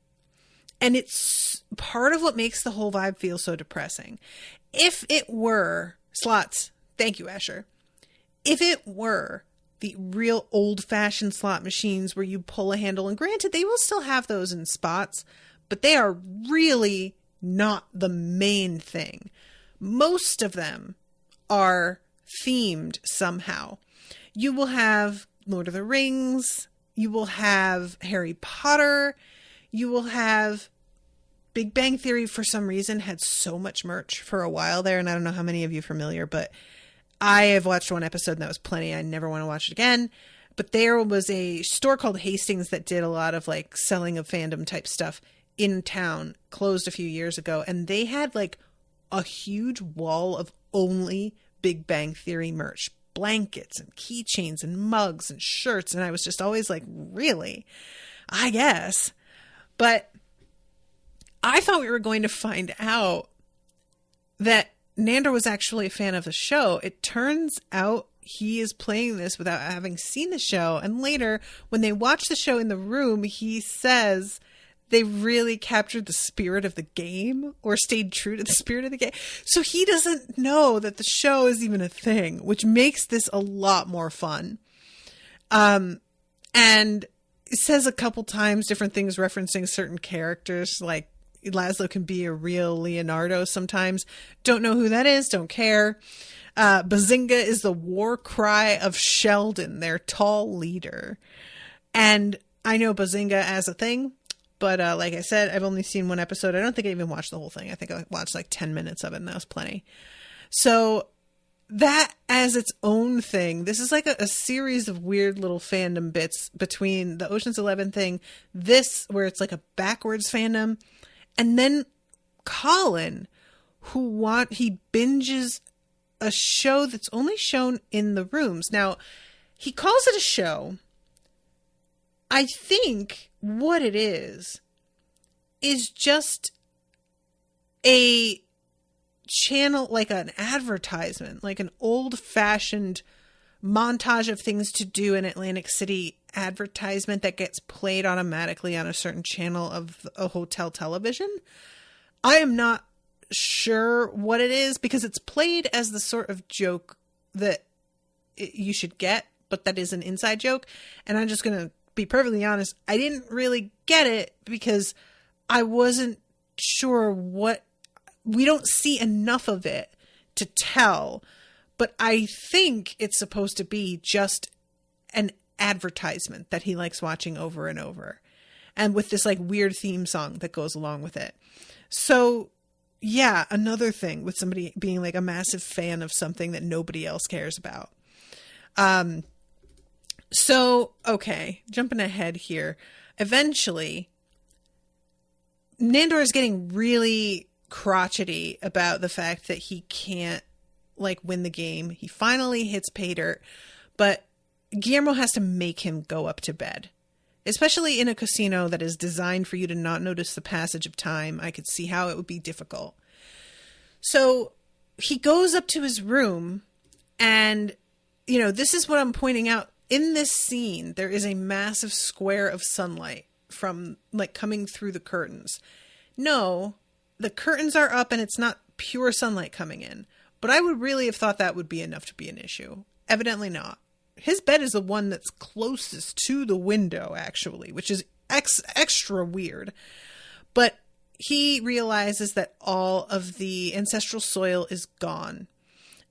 And it's part of what makes the whole vibe feel so depressing. If it were slots, thank you, Asher. If it were the real old-fashioned slot machines where you pull a handle, and granted, they will still have those in spots, but they are really not the main thing. Most of them are themed somehow. You will have Lord of the Rings. You will have Harry Potter. You will have Big Bang Theory. For some reason had so much merch for a while there, and I don't know how many of you are familiar, but I have watched one episode and that was plenty. I never want to watch it again. But there was a store called Hastings that did a lot of like selling of fandom type stuff in town, closed a few years ago, and they had like a huge wall of only Big Bang Theory merch, blankets and keychains and mugs and shirts, and I was just always like, really? I guess. But I thought we were going to find out that Nandor was actually a fan of the show. It turns out he is playing this without having seen the show. And later, when they watch the show in the room, he says they really captured the spirit of the game or stayed true to the spirit of the game. So he doesn't know that the show is even a thing, which makes this a lot more fun. And it says a couple times different things referencing certain characters, like Laszlo can be a real Leonardo sometimes. Don't know who that is, don't care. Bazinga is the war cry of Sheldon, their tall leader. And I know Bazinga as a thing. But like I said, I've only seen one episode. I don't think I even watched the whole thing. I think I watched like 10 minutes of it, and that was plenty. So that as its own thing, this is like a series of weird little fandom bits between the Ocean's 11 thing, this where it's like a backwards fandom, and then Colin, he binges a show that's only shown in the rooms. Now, he calls it a show. I think what it is just a channel, like an advertisement, like an old-fashioned montage of things to do in Atlantic City advertisement that gets played automatically on a certain channel of a hotel television. I am not sure what it is because it's played as the sort of joke that you should get, but that is an inside joke. And I'm just going to be perfectly honest, I didn't really get it because I wasn't sure we don't see enough of it to tell, but I think it's supposed to be just an advertisement that he likes watching over and over, and with this like weird theme song that goes along with it. So yeah, another thing with somebody being like a massive fan of something that nobody else cares about. So, okay, jumping ahead here. Eventually, Nandor is getting really crotchety about the fact that he can't, like, win the game. He finally hits pay dirt, but Guillermo has to make him go up to bed. Especially in a casino that is designed for you to not notice the passage of time. I could see how it would be difficult. So, he goes up to his room, and, you know, this is what I'm pointing out. In this scene, there is a massive square of sunlight from, like, coming through the curtains. No, the curtains are up and it's not pure sunlight coming in. But I would really have thought that would be enough to be an issue. Evidently not. His bed is the one that's closest to the window, actually, which is extra weird. But he realizes that all of the ancestral soil is gone.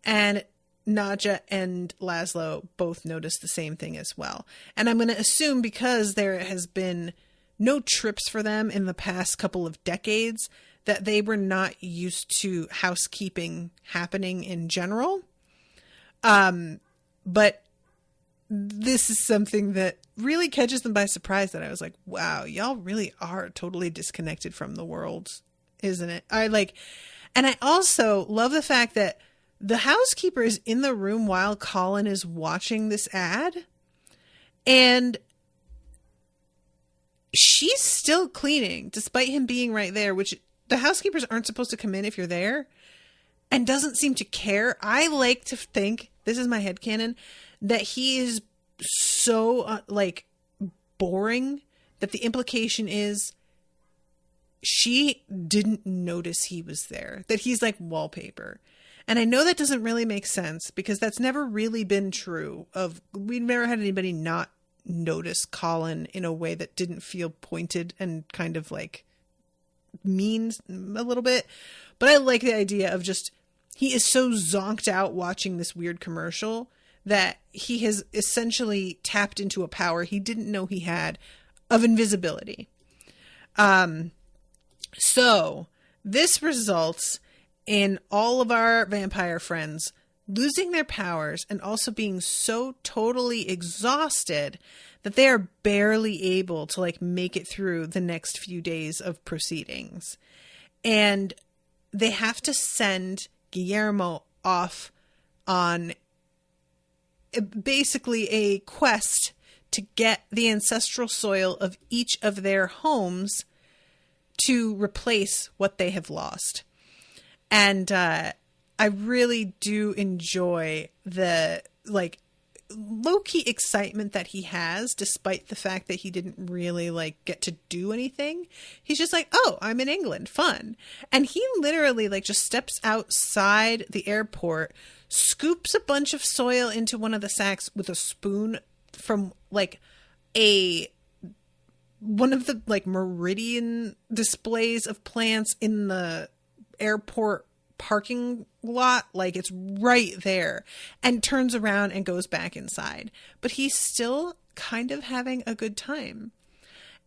And Nadja and Laszlo both noticed the same thing as well. And I'm going to assume because there has been no trips for them in the past couple of decades that they were not used to housekeeping happening in general. But this is something that really catches them by surprise, that I was like, wow, y'all really are totally disconnected from the world, isn't it? And I also love the fact that the housekeeper is in the room while Colin is watching this ad, and she's still cleaning despite him being right there, which the housekeepers aren't supposed to come in if you're there, and doesn't seem to care. I like to think, this is my headcanon, that he is so boring that the implication is she didn't notice he was there, that he's like wallpaper. And I know that doesn't really make sense because that's never really been true. We've never had anybody not notice Colin in a way that didn't feel pointed and kind of like mean a little bit. But I like the idea of just, he is so zonked out watching this weird commercial that he has essentially tapped into a power he didn't know he had of invisibility. So this results in all of our vampire friends losing their powers and also being so totally exhausted that they are barely able to make it through the next few days of proceedings. And they have to send Guillermo off on basically a quest to get the ancestral soil of each of their homes to replace what they have lost. And I really do enjoy the like low-key excitement that he has, despite the fact that he didn't really like get to do anything. He's just like, oh, I'm in England, fun. And he literally like just steps outside the airport, scoops a bunch of soil into one of the sacks with a spoon from like one of the like meridian displays of plants in the airport parking lot, like it's right there, and turns around and goes back inside. But he's still kind of having a good time.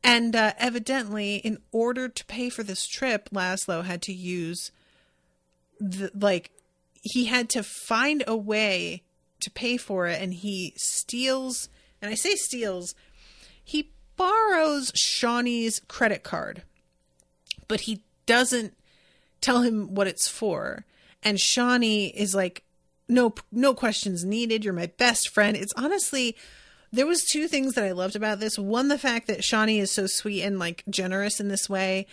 And evidently, in order to pay for this trip, Laszlo had to use he had to find a way to pay for it, and he steals, and I say steals, he borrows Shawnee's credit card, but he doesn't tell him what it's for. And Shawnee is like, no questions needed. You're my best friend. It's honestly, there was two things that I loved about this. One, the fact that Shawnee is so sweet and like generous in this way,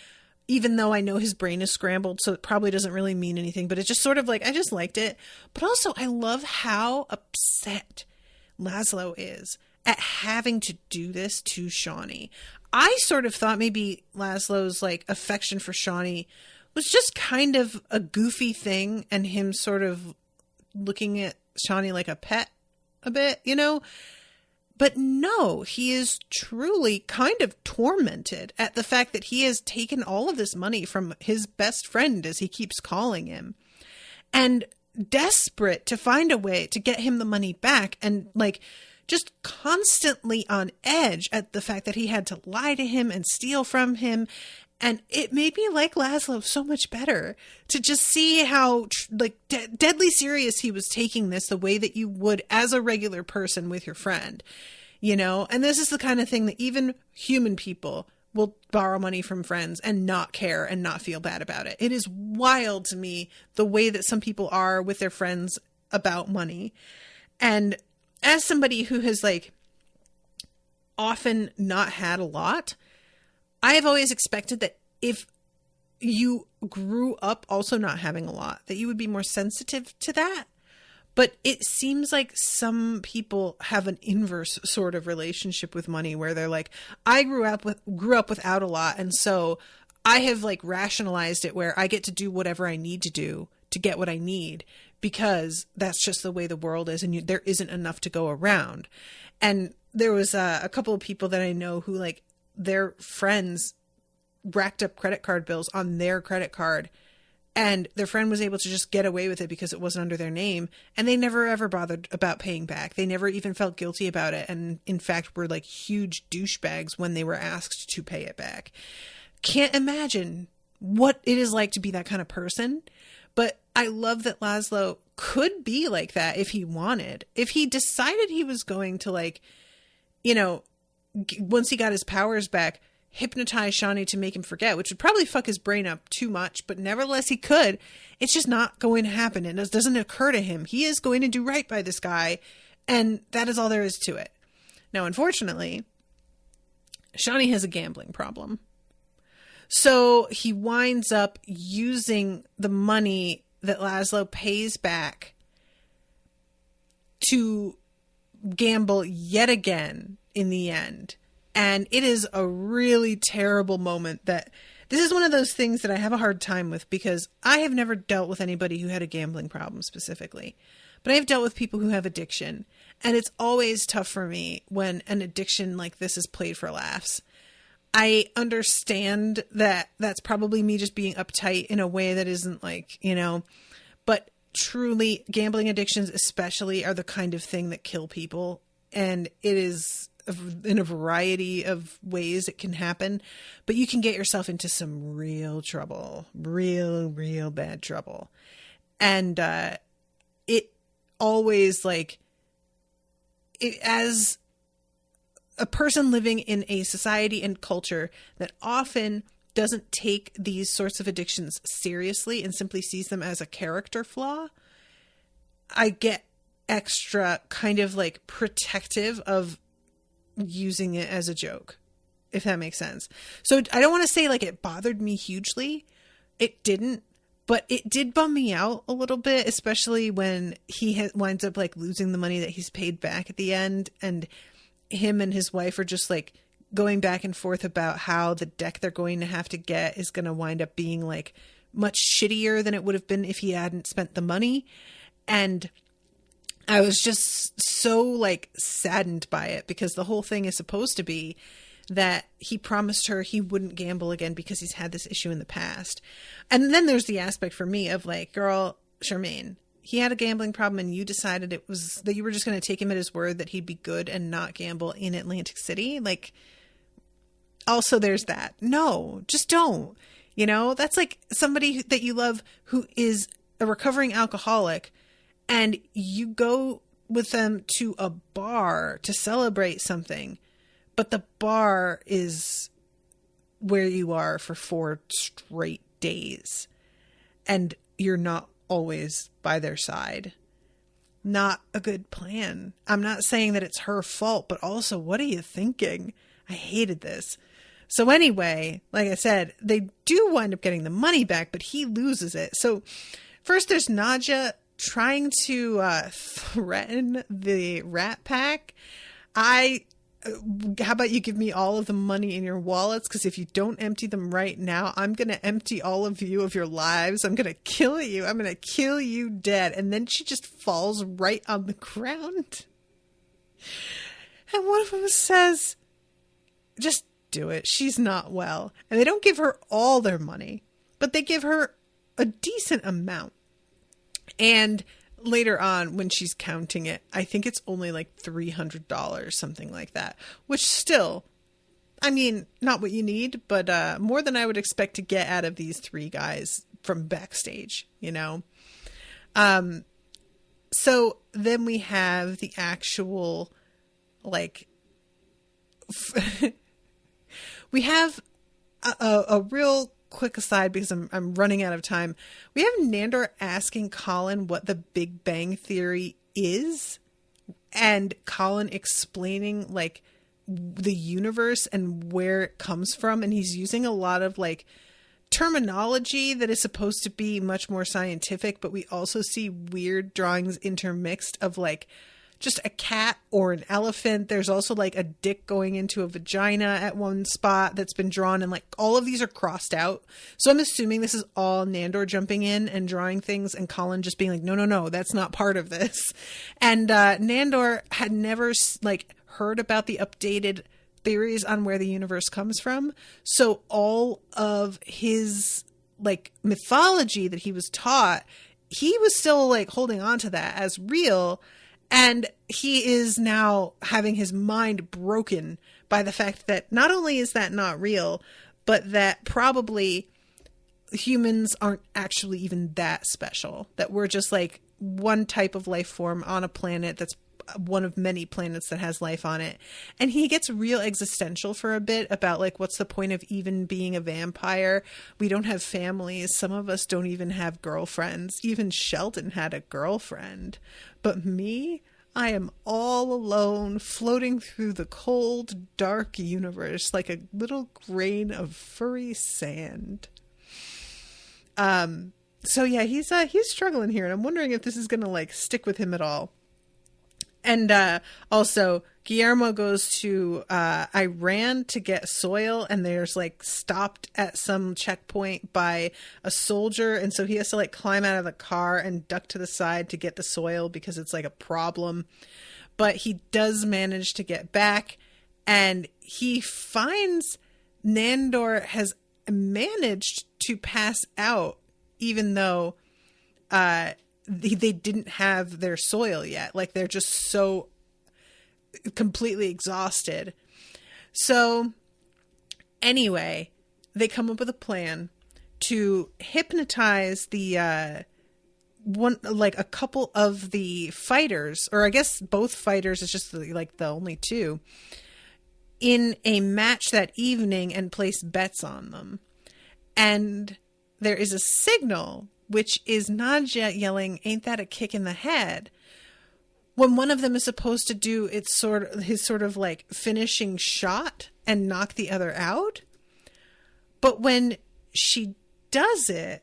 even though I know his brain is scrambled, so it probably doesn't really mean anything, but it's just sort of like, I just liked it. But also I love how upset Laszlo is at having to do this to Shawnee. I sort of thought maybe Laszlo's like affection for Shawnee was just kind of a goofy thing, and him sort of looking at Shawnee like a pet a bit, you know? But no, he is truly kind of tormented at the fact that he has taken all of this money from his best friend, as he keeps calling him, and desperate to find a way to get him the money back, and like just constantly on edge at the fact that he had to lie to him and steal from him. And it made me like Laszlo so much better to just see how deadly serious he was taking this, the way that you would as a regular person with your friend, you know? And this is the kind of thing that even human people will borrow money from friends and not care and not feel bad about it. It is wild to me the way that some people are with their friends about money. And as somebody who has like often not had a lot, I have always expected that if you grew up also not having a lot, that you would be more sensitive to that. But it seems like some people have an inverse sort of relationship with money, where they're like, I grew up without a lot, and so I have like rationalized it where I get to do whatever I need to do to get what I need, because that's just the way the world is, and there isn't enough to go around. And there was a couple of people that I know who like their friends racked up credit card bills on their credit card, and their friend was able to just get away with it because it wasn't under their name, and they never ever bothered about paying back. They never even felt guilty about it, and in fact were like huge douchebags when they were asked to pay it back. Can't imagine what it is like to be that kind of person, but I love that Laszlo could be like that if he wanted. If he decided he was going to, like, you know, once he got his powers back, hypnotize Shawnee to make him forget, which would probably fuck his brain up too much, but nevertheless he could. It's just not going to happen. It doesn't occur to him. He is going to do right by this guy, and that is all there is to it. Now, unfortunately, Shawnee has a gambling problem. So he winds up using the money that Laszlo pays back to gamble yet again in the end. And it is a really terrible moment. That this is one of those things that I have a hard time with, because I have never dealt with anybody who had a gambling problem specifically, but I have dealt with people who have addiction. And it's always tough for me when an addiction like this is played for laughs. I understand that that's probably me just being uptight in a way that isn't like, you know, but truly gambling addictions especially are the kind of thing that kill people. And it is in a variety of ways it can happen, but you can get yourself into some real trouble, real bad trouble. And it always, like, as a person living in a society and culture that often doesn't take these sorts of addictions seriously and simply sees them as a character flaw, I get extra kind of like protective of using it as a joke, if that makes sense. So I don't want to say like it bothered me hugely. It didn't, But it did bum me out a little bit, especially when he winds up like losing the money that he's paid back at the end. And him and his wife are just like going back and forth about how the deck they're going to have to get is going to wind up being like much shittier than it would have been if he hadn't spent the money. And I was just so like saddened by it, because the whole thing is supposed to be that he promised her he wouldn't gamble again because he's had this issue in the past. And then there's the aspect for me of like, girl, Charmaine, he had a gambling problem and you decided it was that you were just going to take him at his word that he'd be good and not gamble in Atlantic City. Like, also there's that. No, just don't. You know, that's like somebody that you love who is a recovering alcoholic, and you go with them to a bar to celebrate something, but the bar is where you are for 4 straight days, and you're not always by their side. Not a good plan. I'm not saying that it's her fault, but also, what are you thinking? I hated this. So anyway, like I said, they do wind up getting the money back, but he loses it. So first there's Nadja trying to threaten the Rat Pack. How about you give me all of the money in your wallets? Because if you don't empty them right now, I'm going to empty all of you of your lives. I'm going to kill you. I'm going to kill you dead. And then she just falls right on the ground. And one of them says, just do it. She's not well. And they don't give her all their money, but they give her a decent amount. And later on, when she's counting it, I think it's only like $300, something like that, which still, I mean, not what you need, but more than I would expect to get out of these 3 guys from backstage, you know? So then we have the actual, like, we have a real quick aside, because I'm running out of time. We have Nandor asking Colin what the Big Bang Theory is, and Colin explaining like the universe and where it comes from. And he's using a lot of like terminology that is supposed to be much more scientific, but we also see weird drawings intermixed of like just a cat or an elephant. There's also like a dick going into a vagina at one spot that's been drawn, and like all of these are crossed out. So I'm assuming this is all Nandor jumping in and drawing things, and Colin just being like, no, that's not part of this. And Nandor had never like heard about the updated theories on where the universe comes from. So all of his like mythology that he was taught, he was still like holding on to that as real. And he is now having his mind broken by the fact that not only is that not real, but that probably humans aren't actually even that special. That we're just like one type of life form on a planet that's one of many planets that has life on it. And he gets real existential for a bit about like, what's the point of even being a vampire? We don't have families. Some of us don't even have girlfriends. Even Sheldon had a girlfriend. But me, I am all alone, floating through the cold, dark universe like a little grain of furry sand. So yeah, he's struggling here, and I'm wondering if this is going to like stick with him at all. And also, Guillermo goes to Iran to get soil, and there's like stopped at some checkpoint by a soldier, and so he has to like climb out of the car and duck to the side to get the soil because it's like a problem. But he does manage to get back, and he finds Nandor has managed to pass out, even though they didn't have their soil yet. Like, they're just so completely exhausted. So anyway, they come up with a plan to hypnotize the a couple of the fighters, or I guess both fighters, it's just like the only 2, in a match that evening and place bets on them. And there is a signal, which is Nadja yelling, "Ain't that a kick in the head?" when one of them is supposed to do his sort of like finishing shot and knock the other out. But when she does it,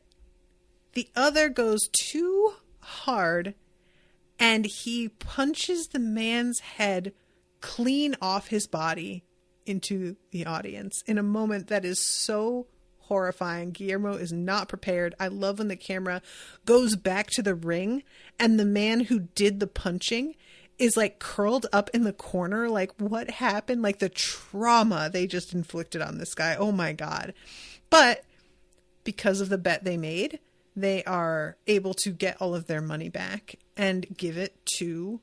The other goes too hard, and he punches the man's head clean off his body into the audience in a moment that is so horrifying. Guillermo is not prepared. I love when the camera goes back to the ring and the man who did the punching is like curled up in the corner. Like, what happened? Like the trauma they just inflicted on this guy. Oh my God. But because of the bet they made, they are able to get all of their money back and give it to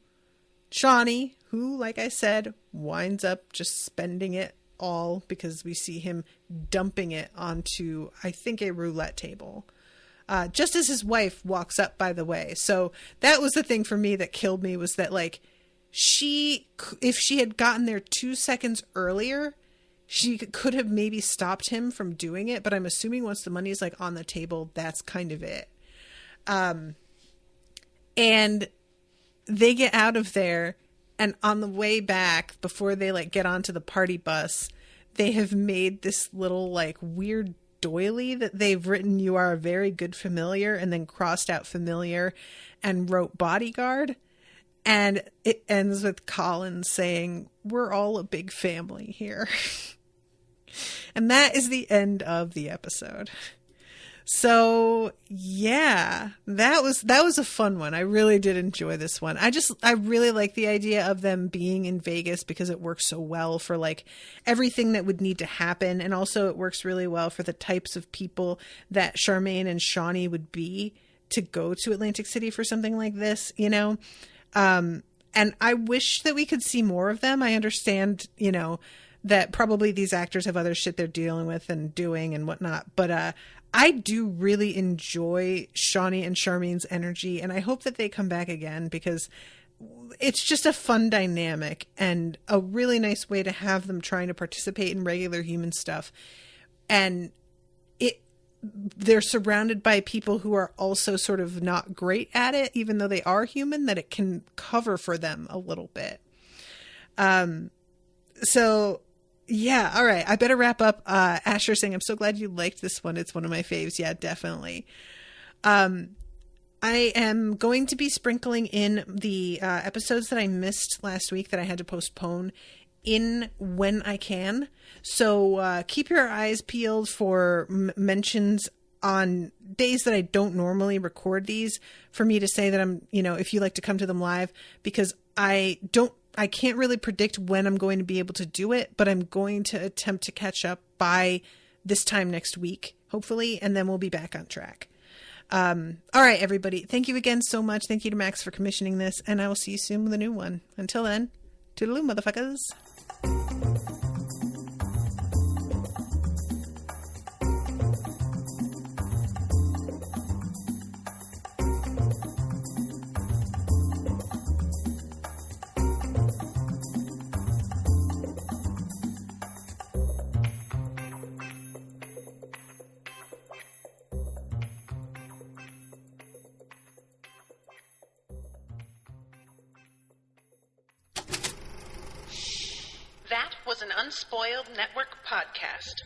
Seanie, who, like I said, winds up just spending it all because we see him dumping it onto, I think, a roulette table. Just as his wife walks up, by the way. So that was the thing for me that killed me, was that, like, if she had gotten there 2 seconds earlier, she could have maybe stopped him from doing it. But I'm assuming once the money is, like, on the table, that's kind of it. And they get out of there, and on the way back, before they, like, get onto the party bus, they have made this little, like, weird doily that they've written, "You are a very good familiar," and then crossed out familiar and wrote bodyguard. And it ends with Colin saying, "We're all a big family here." And that is the end of the episode. So yeah, that was a fun one. I really did enjoy this one. I really like the idea of them being in Vegas because it works so well for, like, everything that would need to happen. And also it works really well for the types of people that Charmaine and Seanie would be to go to Atlantic City for something like this, you know? And I wish that we could see more of them. I understand, you know, that probably these actors have other shit they're dealing with and doing and whatnot. But, I do really enjoy Seanie and Charmaine's energy, and I hope that they come back again because it's just a fun dynamic and a really nice way to have them trying to participate in regular human stuff. And they're surrounded by people who are also sort of not great at it, even though they are human, that it can cover for them a little bit. So yeah, all right. I better wrap up. Asher saying, "I'm so glad you liked this one. It's one of my faves." Yeah, definitely. I am going to be sprinkling in the episodes that I missed last week that I had to postpone in when I can. So keep your eyes peeled for mentions on days that I don't normally record these, for me to say that I'm, you know, if you like to come to them live, because I can't really predict when I'm going to be able to do it, but I'm going to attempt to catch up by this time next week, hopefully, and then we'll be back on track. All right, everybody. Thank you again so much. Thank you to Max for commissioning this, and I will see you soon with a new one. Until then, toodaloo, motherfuckers. That was an Unspoiled Network podcast.